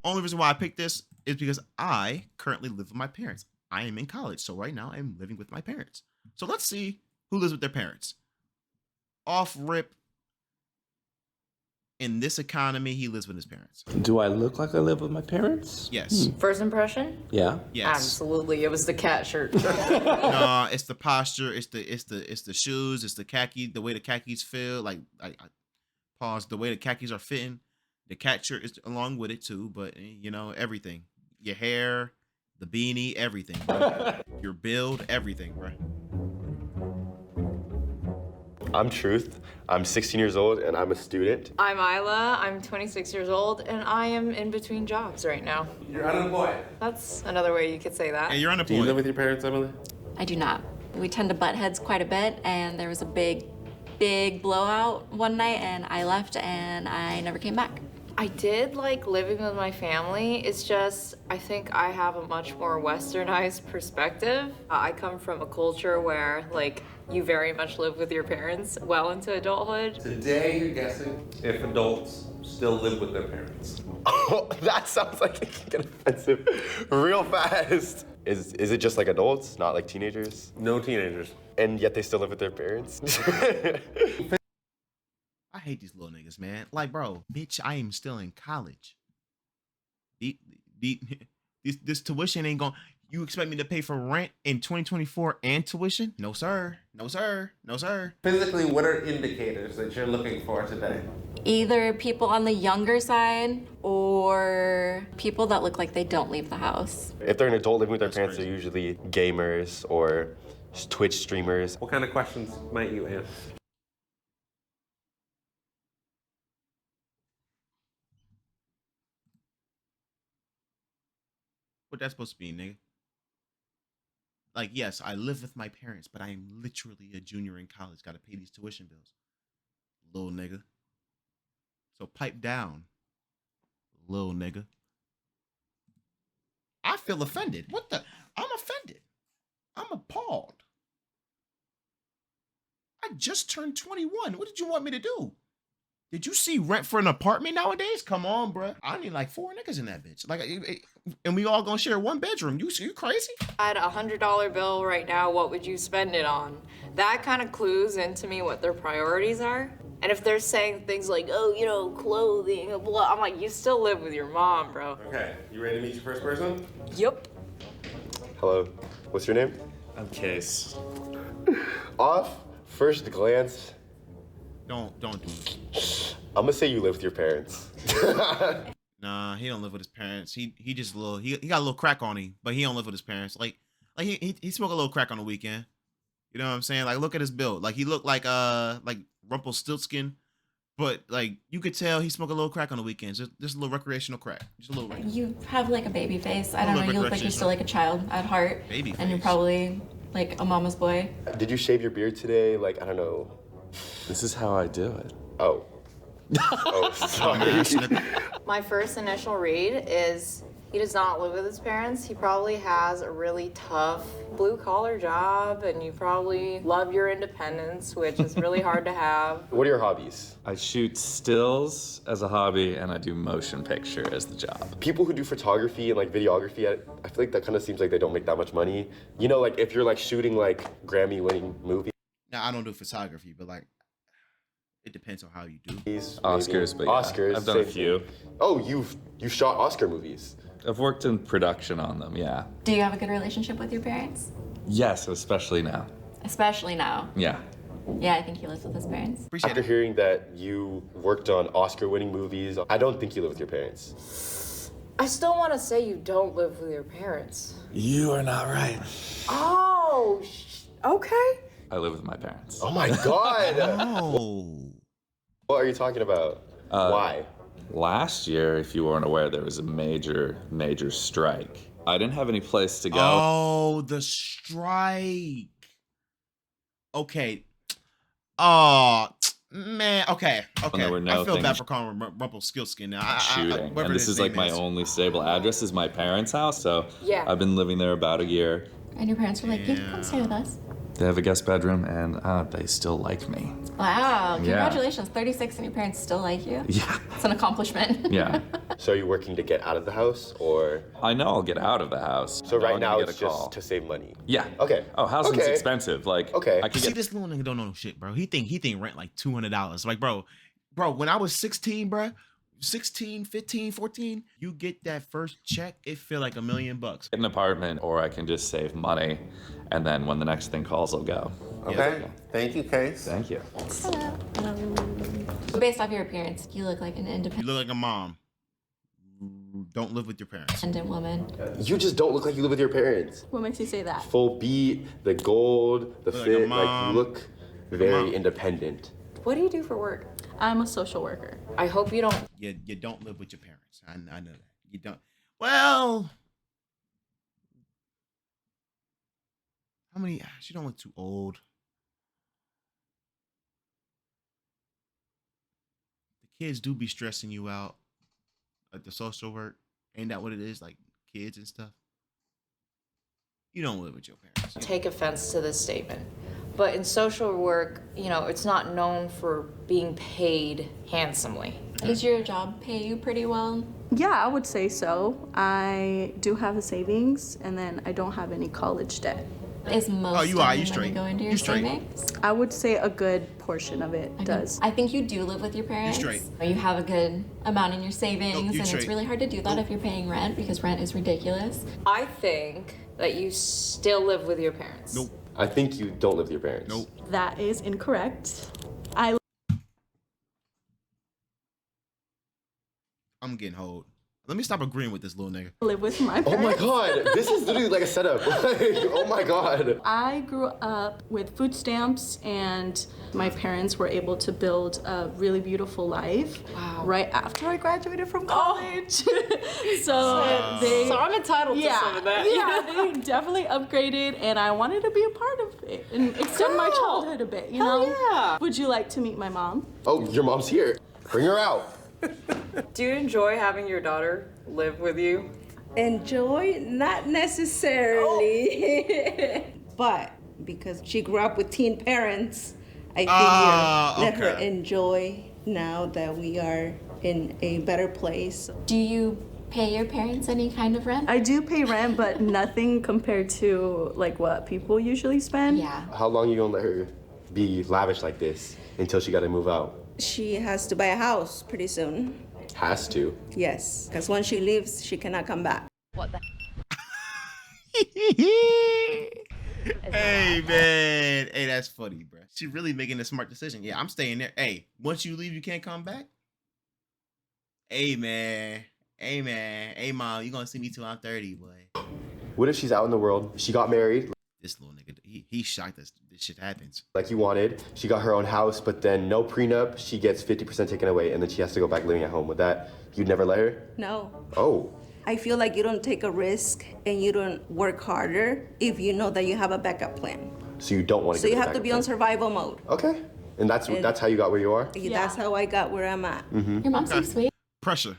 Only reason why I picked this is because I currently live with my parents. I am in college, so right now I'm living with my parents. So let's see who lives with their parents. Off rip, in this economy, he lives with his parents. Do I look like I live with my parents? Yes. First impression? Yeah. Yes. Absolutely. It was the cat shirt. No, it's the posture, it's the shoes, it's the khaki, the way the khakis feel. Like I pause, the way the khakis are fitting. The cat shirt is along with it too, but you know, everything. Your hair, the beanie, everything, bro. Your build, everything, bro. I'm Truth. I'm 16 years old and I'm a student. I'm Isla. I'm 26 years old, and I am in between jobs right now. You're unemployed. That's another way you could say that. Hey, you're Do unemployed. you live with your parents, Emily? I do not. We tend to butt heads quite a bit, and there was a big blowout one night, and I left, and I never came back. I did like living with my family. It's just, I think I have a much more westernized perspective. I come from a culture where, like, you very much live with your parents well into adulthood. Today, you're guessing if adults still live with their parents. Oh, that sounds like it can get offensive real fast. Is it just like adults, not like teenagers? No teenagers. And yet they still live with their parents? I hate these little niggas, man. Like, bro, bitch, I am still in college. This tuition ain't going. You expect me to pay for rent in 2024 and tuition? No, sir. No, sir. No, sir. Physically, what are indicators that you're looking for today? Either people on the younger side or people that look like they don't leave the house. If they're an adult living with their That's parents, crazy. they're usually gamers or Twitch streamers. What kind of questions might you ask? What that's supposed to be, nigga? Like, yes, I live with my parents, but I am literally a junior in college. Got to pay these tuition bills, little nigga. So pipe down, little nigga. I feel offended. What the? I'm offended. I'm appalled. I just turned 21. What did you want me to do? Did you see rent for an apartment nowadays? Come on, bruh. I need like 4 niggas in that bitch. Like, and we all gonna share one bedroom. You crazy? I had a $100 bill right now. What would you spend it on? That kind of clues into me what their priorities are. And if they're saying things like, oh, you know, clothing, blah, I'm like, you still live with your mom, bro. Okay, you ready to meet your first person? Yup. Hello, what's your name? I'm Case. Off first glance, Don't do it. I'm gonna say you live with your parents. Nah, he don't live with his parents. He just a little. He got a little crack on him, but he don't live with his parents. Like he smoke a little crack on the weekend. You know what I'm saying? Like, look at his build. Like, he looked like Rumpelstiltskin, but like you could tell he smoked a little crack on the weekends. Just a little recreational crack. Just a little. You have like a baby face. I A don't little know. You look like you're recreational. still like a child at heart. Baby And you're face. probably like a mama's boy. Did you shave your beard today? Like, I don't know. This is how I do it. Oh. Oh, sorry. My first initial read is he does not live with his parents. He probably has a really tough blue-collar job, and you probably love your independence, which is really hard to have. What are your hobbies? I shoot stills as a hobby, and I do motion picture as the job. People who do photography and like videography, I feel like that kind of seems like they don't make that much money. You know, like if you're like shooting like Grammy-winning movies. Now I don't do photography, but like it depends on how you do. maybe. Oscars, but yeah, Oscars. I've done a same few. thing. Oh, you've shot Oscar movies. I've worked in production on them, yeah. Do you have a good relationship with your parents? Yes, especially now. Especially now. Yeah. Yeah, I think he lives with his parents. Appreciate After it. hearing that you worked on Oscar-winning movies, I don't think you live with your parents. I still want to say you don't live with your parents. You are not right. Oh, okay. I live with my parents. Oh my God! Oh. What are you talking about? Why? Last year, if you weren't aware, there was a major strike. I didn't have any place to go. Oh, the strike. Okay. Oh, man. Okay. there were no I feel bad things- for calling Rumpelstiltskin now. Shooting. Whatever And this his is like name my only stable address is my parents' house, so Yeah. I've been living there about a year. And your parents were like, you can come stay with us. They have a guest bedroom, and they still like me. Wow, Yeah. congratulations. 36 and your parents still like you. Yeah. It's an accomplishment. Yeah. So are you working to get out of the house, or? I know I'll get out of the house. So I know right I'm now gonna get it's a call. just to save money. Yeah. Okay. Oh, housing's Okay. expensive. Like, Okay. I could See, get. this little nigga don't know no shit, bro. He think rent like $200. Like, bro, when I was 16, bro, 16, 15, 14, you get that first check, it feel like $1 million. Get an apartment, or I can just save money, and then when the next thing calls, I'll go. Okay. Thank you, Case. Thank you. Based off your appearance, you look like an You independent look like a mom. Don't live with your parents. woman. You just don't look like you live with your parents. What makes you say that? Full beat, the gold, the Look like a fit, like mom. you look very independent. What do you do for work? I'm a social worker. I hope you don't. You don't live with your parents. I know that. You don't. Well, how many? She don't look too old. The kids do be stressing you out. Like the social work, ain't that what it is? Like kids and stuff. You don't live with your parents. Take offense to this statement, but in social work, it's not known for being paid handsomely. Does your job pay you pretty well? Yeah, I would say so. I do have a savings, and then I don't have any college debt. Is most you of are. your You money straight. going to your You straight. savings? I would say a good portion of it does. I think you do live with your parents. straight. You have a good amount in your savings, Nope, you and straight. it's really hard to do that if you're paying rent because rent is ridiculous. I think that you still live with your parents. Nope. I think you don't live with your parents. Nope. That is incorrect. I I'm getting hold. Let me stop agreeing with this little nigga. live with my Oh parents. my god, this is literally like a setup. Like, oh my god. I grew up with food stamps, and my parents were able to build a really beautiful life right after I graduated from college. so they, So I'm entitled to some of that. yeah, they definitely upgraded, and I wanted to be a part of it and extend my childhood a bit. You know? yeah. Would you like to meet my mom? Oh, your mom's here. Bring her out. Do you enjoy having your daughter live with you? Enjoy? Not necessarily. But because she grew up with teen parents, I figure let her okay. enjoy now that we are in a better place. Do you pay your parents any kind of rent? I do pay rent, but nothing compared to like what people usually spend. Yeah. How long you gonna let her be lavish like this until she gotta move out? She has to buy a house pretty soon. Has to. Yes, because once she leaves, she cannot come back. Hey man, hey, that's funny, bro. She really making a smart decision. Yeah, I'm staying there. Hey, once you leave, you can't come back. Hey man, hey mom, you gonna see me till I'm 30, boy. What if she's out in the world? She got married This little nigga, he's shocked that this shit happens. like you wanted. She got her own house, but then no prenup. She gets 50% taken away, and then she has to go back living at home. With that, you'd never let her? No. Oh. I feel like you don't take a risk and you don't work harder if you know that you have a backup plan. So you don't want to So you have to be on survival mode. Okay. And that's how you got where you are? That's how I got where I'm at. Your mom's so sweet. Pressure.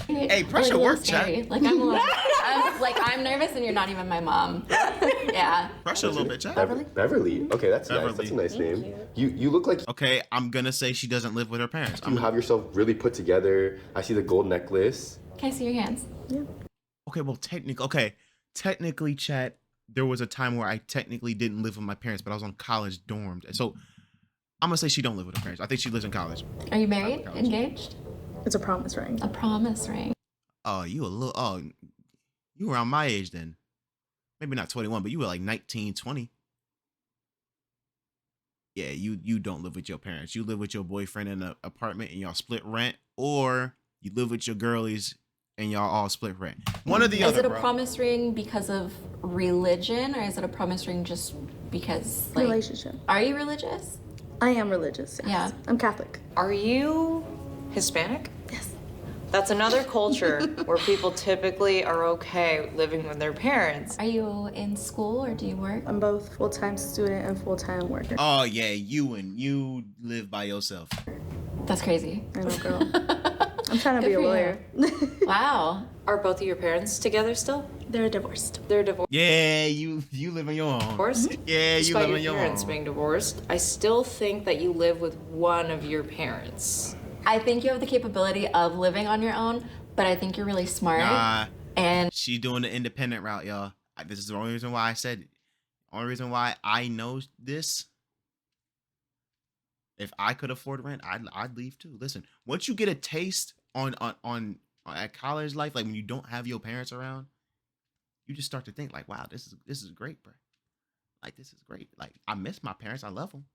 Hey, pressure Like, a little work, chat. scary. Like I'm nervous, and you're not even my mom. Yeah. Pressure a little bit, chat. Beverly. Okay, that's nice. Beverly. That's a nice name. You look like Okay, I'm gonna say she doesn't live with her parents. you have yourself really put together. I see the gold necklace. Can I see your hands? Okay, well, technically, chat, there was a time where I technically didn't live with my parents, but I was on college dorms. And so I'm gonna say she don't live with her parents. I think she lives in college. Are you married? Engaged? It's a promise ring. A promise ring. Oh, you were around my age then. Maybe not 21, but you were like 19, 20. Yeah, you don't live with your parents. You live with your boyfriend in an apartment and y'all split rent, or you live with your girlies and y'all all split rent. One or the other, Is it a bro. promise ring because of religion, or is it a promise ring just because, like, Relationship. are you religious? I am religious. Yes. Yeah. I'm Catholic. Are you Hispanic? Yes. That's another culture where people typically are okay living with their parents. Are you in school or do you work? I'm both full-time student and full-time worker. Oh yeah, you live by yourself. That's crazy. I know, girl. I'm trying to Good be a for you. lawyer. Wow. Are both of your parents together still? They're divorced. They're divorced. Yeah, you live on your own. Yeah, you Despite live on your your parents own. being divorced, I still think that you live with one of your parents. I think you have the capability of living on your own, but I think you're really smart. Nah, And she doing the independent route, y'all. This is the only reason why I said it. Only reason why I know this. If I could afford rent, I'd leave too. Listen, once you get a taste on at college life, like when you don't have your parents around, you just start to think like, wow, this is great, bro. Like this is great. Like I miss my parents, I love them,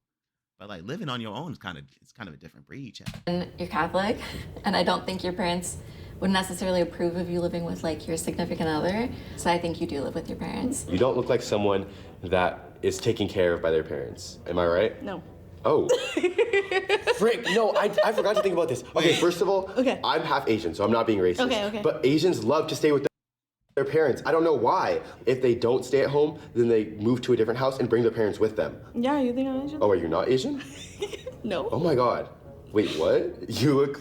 but like living on your own is kind of a different breed, chat. you're Catholic, and I don't think your parents would necessarily approve of you living with like your significant other. So I think you do live with your parents. You don't look like someone that is taken care of by their parents. Am I right? No. Oh. Frick, no, I forgot to think about this. Okay, first of all, Okay. I'm half Asian, so I'm not being racist. Okay. But Asians love to stay with their parents. I don't know why. If they don't stay at home, then they move to a different house and bring their parents with them. Yeah, you think I'm Asian? Oh, are you not Asian? No. Oh my God. Wait, what? You look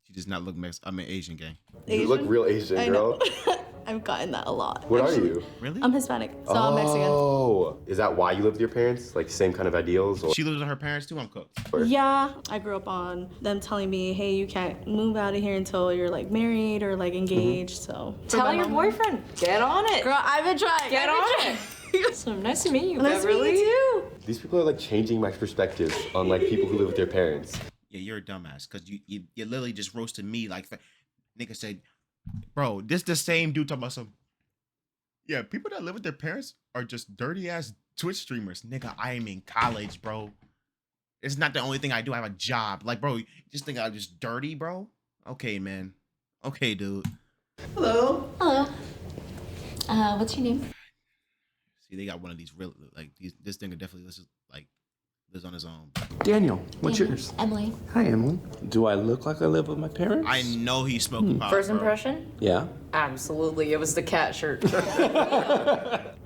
She does not look Asian gang. You look real Asian, I girl. know. I've gotten that a lot. What are you? Really? I'm Hispanic, so I'm Mexican. Oh, is that why you live with your parents? Like same kind of ideals? Or She lives with her parents too. I'm cooked. Yeah, I grew up on them telling me, hey, you can't move out of here until you're like married or like engaged. So Tell your boyfriend, get on it. girl, I've been trying. Get on it. So nice to meet you, Nice to Beverly. meet you too. These people are like changing my perspective on like people who live with their parents. Yeah, you're a dumbass because you literally just roasted me like nigga said, bro, this the same dude talking about some. Yeah, people that live with their parents are just dirty ass Twitch streamers. Nigga, I am in college, bro. It's not the only thing I do. I have a job. Like, bro, you just think I'm just dirty, bro? Okay, man. Okay, dude. Hello. Hello. What's your name? See, they got one of these real like this thing definitely lives on his own. Daniel, what's Daniel. yours? Emily. Hi, Emily. Do I look like I live with my parents? I know he's smoking pot. First bro. impression? Yeah. Absolutely. It was the cat shirt.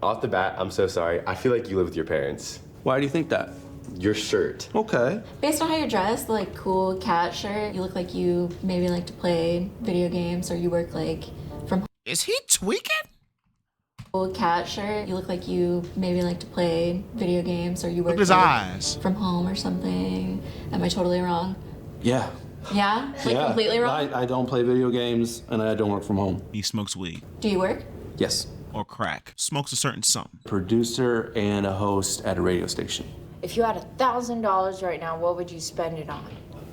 Off the bat, I'm so sorry. I feel like you live with your parents. Why do you think that? Your shirt. Okay. Based on how you're dressed, like cool cat shirt, you look like you maybe like to play video games or you work like from Is he tweaking? cool cat shirt. You look like you maybe like to play video games or you work Look at his like, eyes. from home or something. Am I totally wrong? Yeah. Yeah? Like completely wrong? I don't play video games and I don't work from home. He smokes weed Do you work? Yes. or crack. Smokes a certain something. Producer and a host at a radio station. If you had $1,000 right now, what would you spend it on?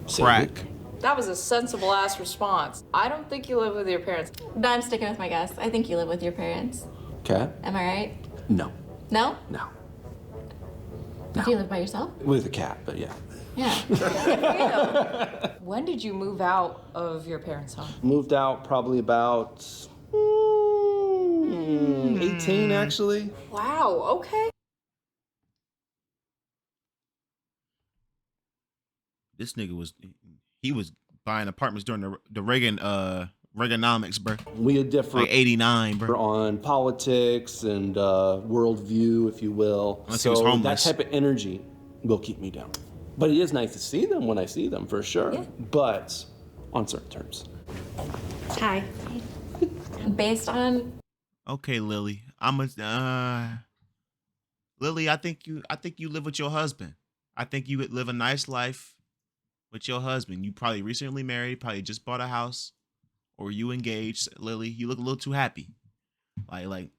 Crack. That was a sensible ass response. I don't think you live with your parents. No, I'm sticking with my guess. I think you live with your parents. Okay. Am I right? No. No? No. Do you live by yourself? With a cat, but yeah. Yeah. When did you move out of your parents' home? Moved out probably about 18 actually. Wow, okay. This nigga was buying apartments during the Reagan Reaganomics, bro. We had different Like 89, bro. on politics and worldview, if you will. Unless he was so homeless. that type of energy will keep me down. But it is nice to see them when I see them, for sure. Yeah. But on certain terms. Hi. Based on Okay, Lily. Lily, I think you live with your husband. I think you would live a nice life with your husband. You probably recently married, probably just bought a house, or you engaged. Lily, you look a little too happy. Like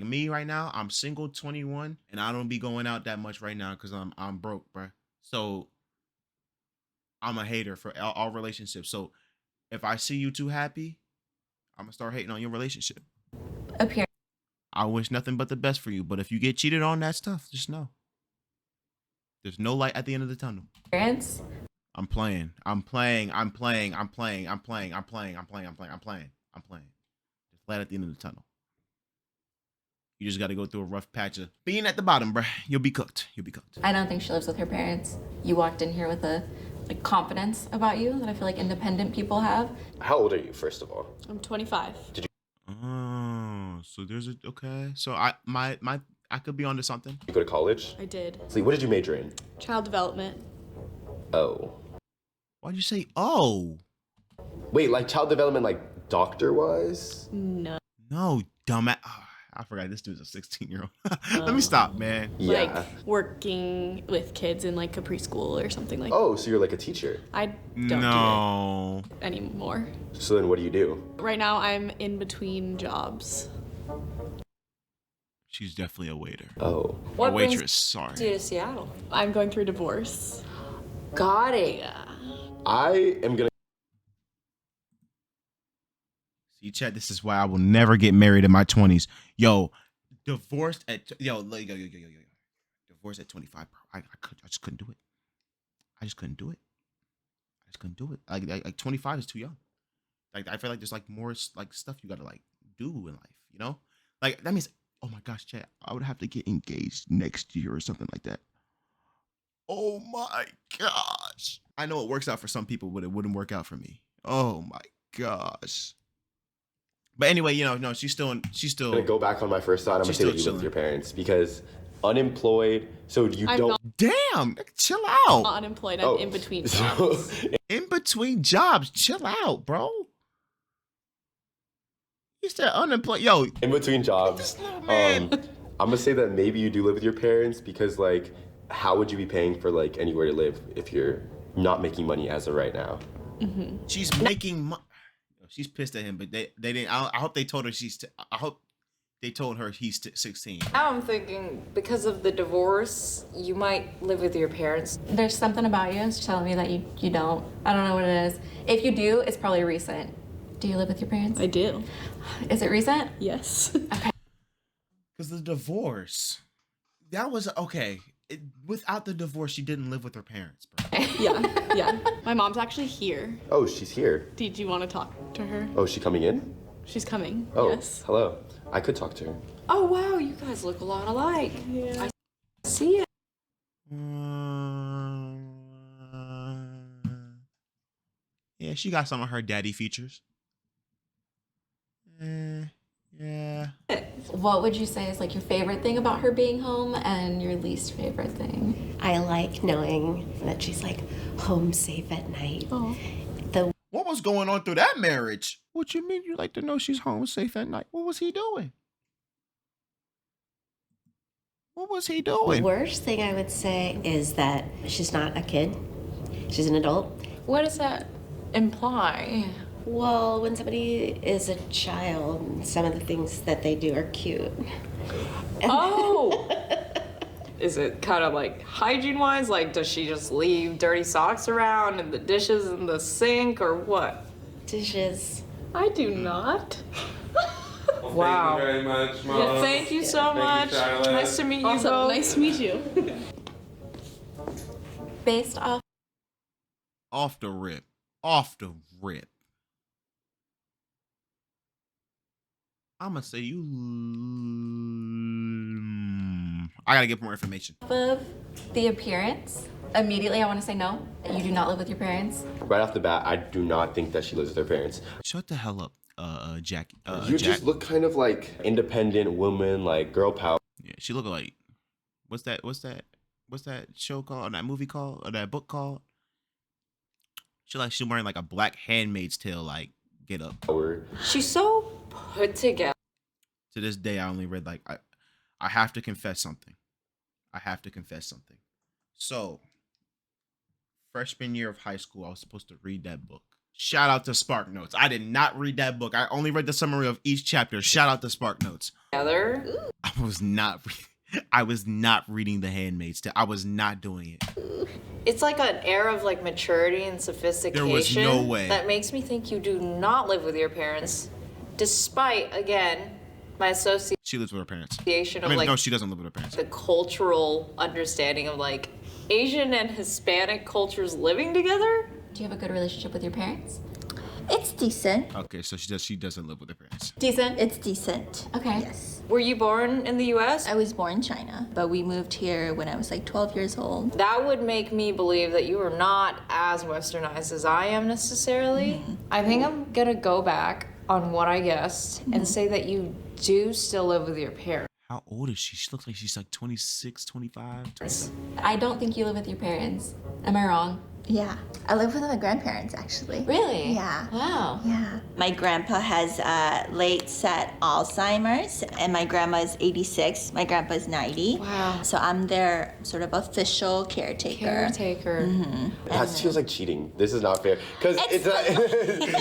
me right now, I'm single, 21, and I don't be going out that much right now because I'm broke, bruh. So I'm a hater for all relationships. So if I see you too happy, I'm gonna start hating on your relationship. appearance. I wish nothing but the best for you, but if you get cheated on, that stuff, just know there's no light at the end of the tunnel. I'm playing. Just light at the end of the tunnel. You just got to go through a rough patch of being at the bottom, bruh. You'll be cooked. I don't think she lives with her parents. You walked in here with a confidence about you that I feel like independent people have. How old are you, first of all? I'm 25. Oh, so there's okay. So I could be onto something. You go to college? I did. So what did you major in? Child development. Oh. Why'd you say oh? Wait, like child development, like doctor-wise? No. No, dumbass. I forgot this dude's a 16-year-old. Let me stop, man. Yeah. Like working with kids in like a preschool or something like Oh, so you're like a teacher. I don't No. do it anymore. So then what do you do? Right now I'm in between jobs. She's definitely a waiter. Oh. What a brings waitress, sorry. you to Seattle? I'm going through divorce. Got it. I am gonna See, Chad, this is why I will never get married in my 20s. Yo, divorced at divorced at 25, bro. I just couldn't do it. I just couldn't do it. Like 25 is too young. Like I feel like there's like more like stuff you gotta like do in life, you know? Like that means, oh my gosh, Chad, I would have to get engaged next year or something like that. Oh my gosh. I know it works out for some people, but it wouldn't work out for me. Oh my gosh. But anyway, you know, no, she's still gonna go back on my first thought. I'm gonna She's say that still you live with your chilling. parents because unemployed. So you I'm don't. not damn, chill out. unemployed. I'm Oh. in between So, jobs. In between jobs, chill out, bro. You said unemployed. Yo, in between jobs, man. I'm gonna say that maybe you do live with your parents because like, how would you be paying for like anywhere to live if you're not making money as of right now? she's making money. She's pissed at him, but they didn't. I hope they told her I hope they told her he's 16. Now I'm thinking because of the divorce, you might live with your parents. There's something about you that's telling me that you don't. I don't know what it is. If you do, it's probably recent. Do you live with your parents? I do. Is it recent? Yes. Because the divorce, that was okay. Without the divorce, she didn't live with her parents, bro. Yeah. My mom's actually here. Oh, she's here. Did you want to talk to her? Oh, is she coming in? She's coming. Oh, Yes. hello. I could talk to her. Oh wow, you guys look a lot alike. Yeah. I see it. Yeah, she got some of her daddy features. Yeah. What would you say is like your favorite thing about her being home and your least favorite thing? I like knowing that she's like home safe at night. The What was going on through that marriage? What you mean you like to know she's home safe at night? What was he doing? What was he doing? worst thing I would say is that she's not a kid. She's an adult. What does that imply? Well, when somebody is a child, some of the things that they do are cute. Oh! Is it kind of like hygiene wise? Like, does she just leave dirty socks around and the dishes in the sink or what? Dishes. I do not. Wow. Thank you very much, Mom. Yeah, thank you so much. you, Charlotte. Nice to meet you Awesome. both. Nice to meet you. Based off Off the rip. Off the rip. I'm gonna say you. I gotta get more information. of the appearance, immediately I want to say no. You do not live with your parents. Right off the bat, I do not think that she lives with her parents. Shut the hell up, Jack. You Jack. just look kind of like independent woman, like girl power. Yeah, she look like. What's that show called? Or that movie called? Or that book called? She's wearing like a Black Handmaid's Tale like get up. She's so put together. To this day, I only read like I have to confess something. So, freshman year of high school, I was supposed to read that book. Shout out to Spark Notes. I did not read that book. I only read the summary of each chapter. Shout out to Spark Notes. I was not reading The Handmaid's Tale. I was not doing it. It's like an air of like maturity and sophistication. There was no way. That makes me think you do not live with your parents, despite again my association She lives with her parents. of like no, she doesn't live with her parents. the cultural understanding of like Asian and Hispanic cultures living together. Do you have a good relationship with your parents? It's decent. Okay, so she doesn't live with her parents. Decent. It's decent. Okay. Yes. Were you born in the U.S.? I was born in China, but we moved here when I was like 12 years old. That would make me believe that you are not as westernized as I am necessarily. I think I'm gonna go back on what I guessed and say that you do still live with your parents. How old is she? She looks like she's like 26, 25. I don't think you live with your parents. Am I wrong? Yeah. I live with my grandparents, actually. Really? Yeah. Wow. Yeah. My grandpa has late set Alzheimer's, and my grandma is 86. My grandpa is 90. Wow. So I'm their sort of official caretaker. That feels like cheating. This is not fair. Because it's not,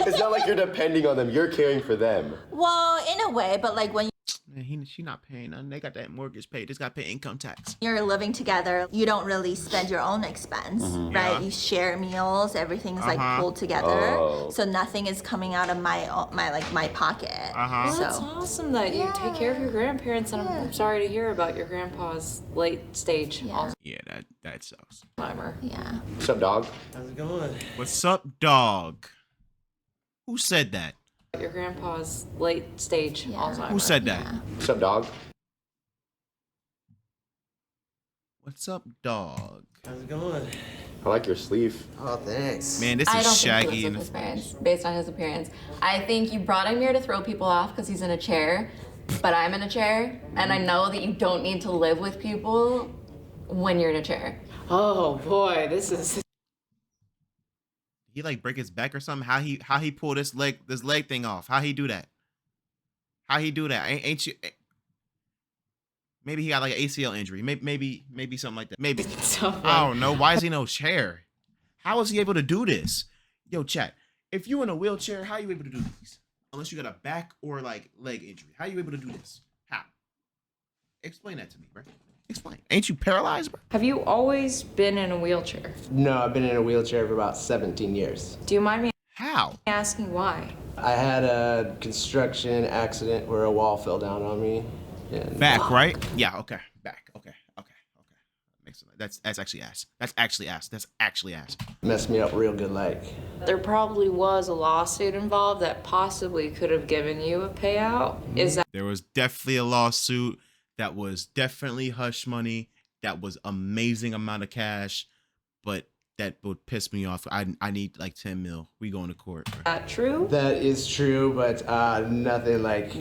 it's not like you're depending on them. You're caring for them. Well, in a way, but like when Man, she not paying nothing. They got that mortgage paid. Just got to pay income tax. you're living together, you don't really spend your own expense, right? Yeah. You share meals, everything's like pulled together. So nothing is coming out of my pocket. Well, So that's awesome that you take care of your grandparents, and I'm sorry to hear about your grandpa's late stage Alzheimer's. Yeah, that sucks. yeah. What's up, dog? How's it going? What's up, dog? Who said that? Your grandpa's late stage Alzheimer's. Who said that? What's up, dog? What's up, dog? How's it going? I like your sleeve. Oh, thanks. Man, this I is don't think Shaggy. he in lives the with his parents, based on his appearance. I think you brought him here to throw people off because he's in a chair, but I'm in a chair, and I know that you don't need to live with people when you're in a chair. Oh boy, this is. He like break his back or something. How he pull this leg thing off? How he do that? How he do that? Ain't you? Maybe he got like an ACL injury. Maybe something like that. Maybe. I don't know. Why is he in no chair? How is he able to do this? Yo, chat. If you in a wheelchair, how you able to do these? Unless you got a back or like leg injury. How you able to do this? How? Explain that to me, bro. Explain. Ain't you paralyzed, bro? Have you always been in a wheelchair? No, I've been in a wheelchair for about 17 years. Do you mind me How? asking why? I had a construction accident where a wall fell down on me. And Back, right? Yeah. Okay. Back. Okay. Makes sense. That's actually ass. That's actually ass. Messed me up real good, like. There probably was a lawsuit involved that possibly could have given you a payout. Is that There was definitely a lawsuit. That was definitely hush money. That was amazing amount of cash, but that would piss me off. I need like 10 mil. We going to court. Bro. True? That is true, but nothing like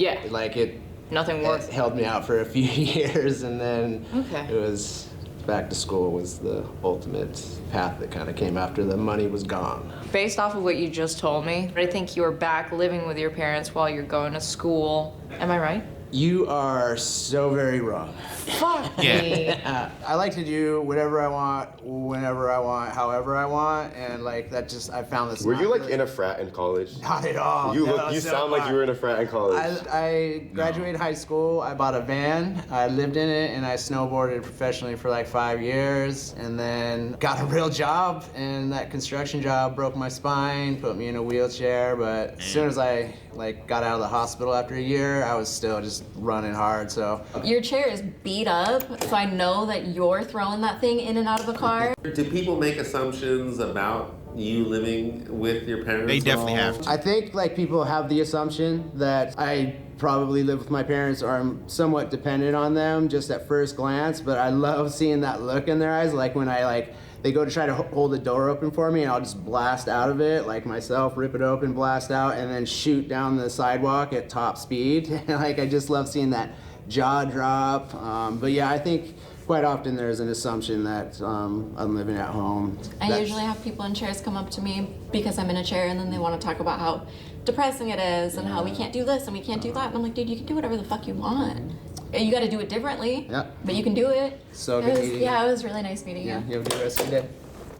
Nothing it worth. held me out for a few years, and then Okay. it was back to school was the ultimate path that kind of came after the money was gone. Based off of what you just told me, I think you were back living with your parents while you're going to school. Am I right? You are so very wrong. Fuck me. I like to do whatever I want, whenever I want, however I want, and like that just I found this. Were you like in a frat in college? Not at all. You No, you so sound like far. you were in a frat in college. I graduated high school. I bought a van. I lived in it, and I snowboarded professionally for like 5 years, and then got a real job. And that construction job broke my spine, put me in a wheelchair. But as soon as I got out of the hospital after a year, I was still just running hard. So Your chair is beat up, so I know that you're throwing that thing in and out of a car. Do people make assumptions about you living with your parents? They at definitely all? have to. I think like people have the assumption that I probably live with my parents or I'm somewhat dependent on them just at first glance, but I love seeing that look in their eyes, like when I they go to try to hold the door open for me and I'll just blast out of it, like myself, rip it open, blast out, and then shoot down the sidewalk at top speed. Like I just love seeing that jaw drop. But yeah, I think quite often there's an assumption that I'm living at home. I usually have people in chairs come up to me because I'm in a chair, and then they want to talk about how depressing it is and how we can't do this and we can't do that. And I'm like, dude, you can do whatever the fuck you want. You got to do it differently, but you can do it. So It good was- meeting you. Yeah, it was really nice meeting Yeah, you. you have a good rest of your day.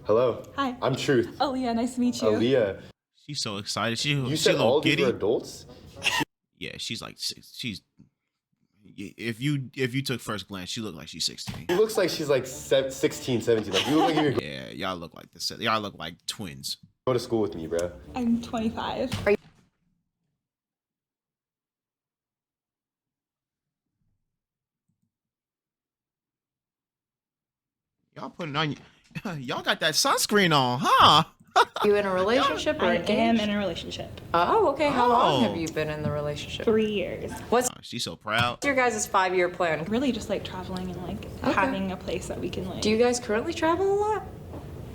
Hello. Hi. I'm Truth. Aaliyah, nice to meet you. Aaliyah. She's so excited. You She said a little all these giddy. were adults? Yeah, she's like she's. If you took first glance, she looked like she's 16. She looks like she's like 16, 17. Like you look like you're Yeah, y'all look like this. Y'all look like twins. Go to school with me, bro. I'm 25. Y'all putting on. Y'all got that sunscreen on, huh? You in a relationship or I engaged? am in a relationship. Oh, okay. How long Oh. have you been in the relationship? 3 years. What's She's so proud. your guys' 5-year plan? Really just like traveling and like Okay. having a place that we can like. Do you guys currently travel a lot?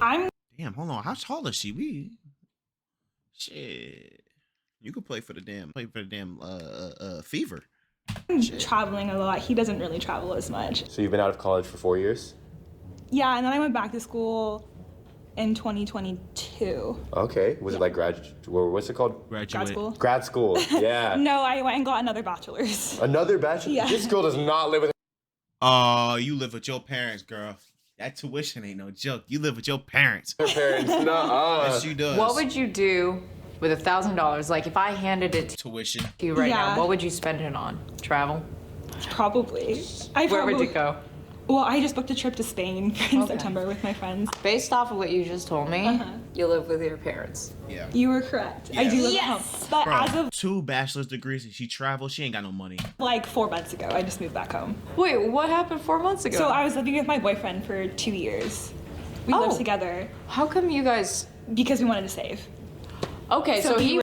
I'm Damn, hold on. How tall is she? Shit. You could play for the damn Fever. traveling a lot. He doesn't really travel as much. So you've been out of college for 4 years? Yeah, and then I went back to school in 2022. Okay. Was it like what's it called? Grad school. Grad school. Yeah. No, I went and got another bachelor's. Another bachelor? Yeah. This girl does not live with. Oh, you live with your parents, girl. That tuition ain't no joke. You live with your parents. Her parents, nuh-uh. Yes, she does. What would you do with $1,000? Like if I handed it to tuition you right Yeah. now, what would you spend it on? Travel? Probably. Where would you go? Well, I just booked a trip to Spain in September with my friends. Based off of what you just told me, you live with your parents. Yeah. You were correct. I do live at home. But Bro, as of 2 bachelor's degrees and she travels, she ain't got no money. like 4 months ago, I just moved back home. Wait, what happened 4 months ago? So I was living with my boyfriend for 2 years. We lived together. How come you guys? Because we wanted to save. Okay, so he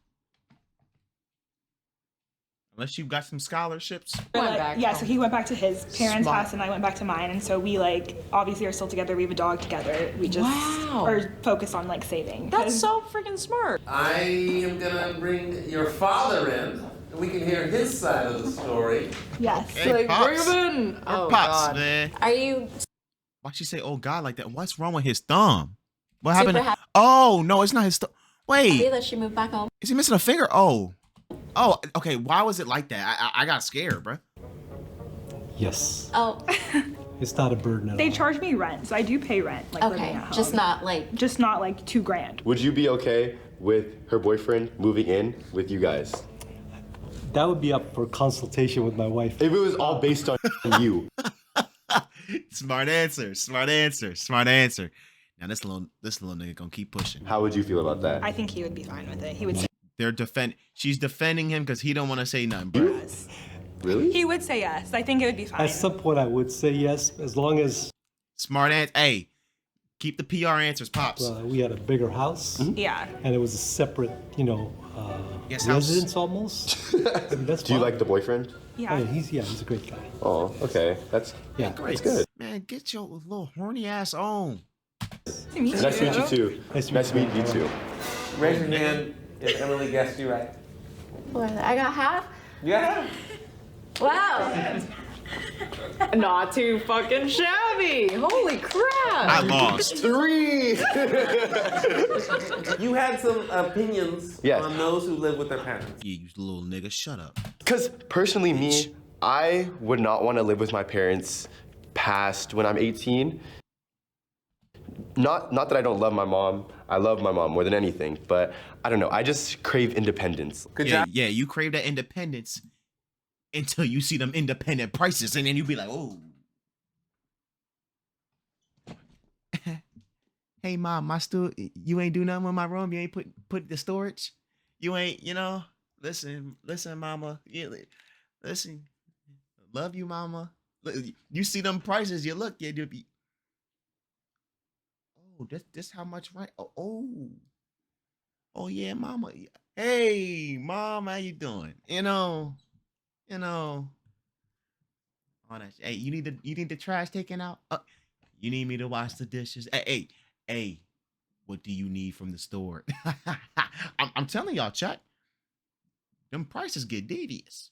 Unless you got some scholarships. So he went back to his parents' Smart. house and I went back to mine, and so we like obviously are still together. We have a dog together. We just Wow. are focused on like saving. That's 'cause- so freaking smart. I am gonna bring your father in. And we can hear his side of the story. Yes. Hey, Like, Pops. bring him in. Her Oh, Pops, God. man. Are you Why'd she say, oh God, like that? What's wrong with his thumb? What Super happened? happy. Oh, no, it's not his thumb. Happy Wait, that she moved back home. is he missing a finger? Oh, okay. Why was it like that? I got scared, bro. Yes. Oh, It's not a burden at They all. charge me rent, so I do pay rent. Like living okay. at home. Just not like. Just not like $2,000. Would you be okay with her boyfriend moving in with you guys? That would be up for consultation with my wife. If it was all based on you. Smart answer. Smart answer. Smart answer. Now this little nigga gonna keep pushing. How would you feel about that? I think he would be fine with it. He would say She's defending him because he don't want to say nothing, bro. yes. Really? He would say yes. I think it would be fine. At some point, I would say yes, as long as Smart answer. Hey, keep the PR answers, Pops. we had a bigger house Yeah. and it was a separate, Guest house. residence almost. I mean, that's Do you fine. like the boyfriend? Yeah. Oh, he's a great guy. Oh, okay. That's Great. good. Man, get your little horny ass on. Nice to meet you too. Nice to meet you too. Raise your hand if Emily guessed you right. What, I got half? Yeah. Wow. Not too fucking shabby. Holy crap. I lost. 3! You had some opinions Yes. on those who live with their parents. Yeah, you little nigga, shut up. Because personally, me, I would not want to live with my parents past when I'm 18. Not that I don't love my mom. I love my mom more than anything, but I don't know. I just crave independence. Yeah, you crave that independence until you see them independent prices, and then you be like, oh. Hey, mom, you ain't do nothing with my room. You ain't put the storage. You ain't, listen, mama. Listen, love you, mama. You see them prices, you look, you be. Oh, this how much right? Oh yeah, mama. Hey, mom, how you doing? All that. Hey, you need the trash taken out. You need me to wash the dishes. Hey, what do you need from the store? I'm telling y'all, Chuck. Them prices get devious.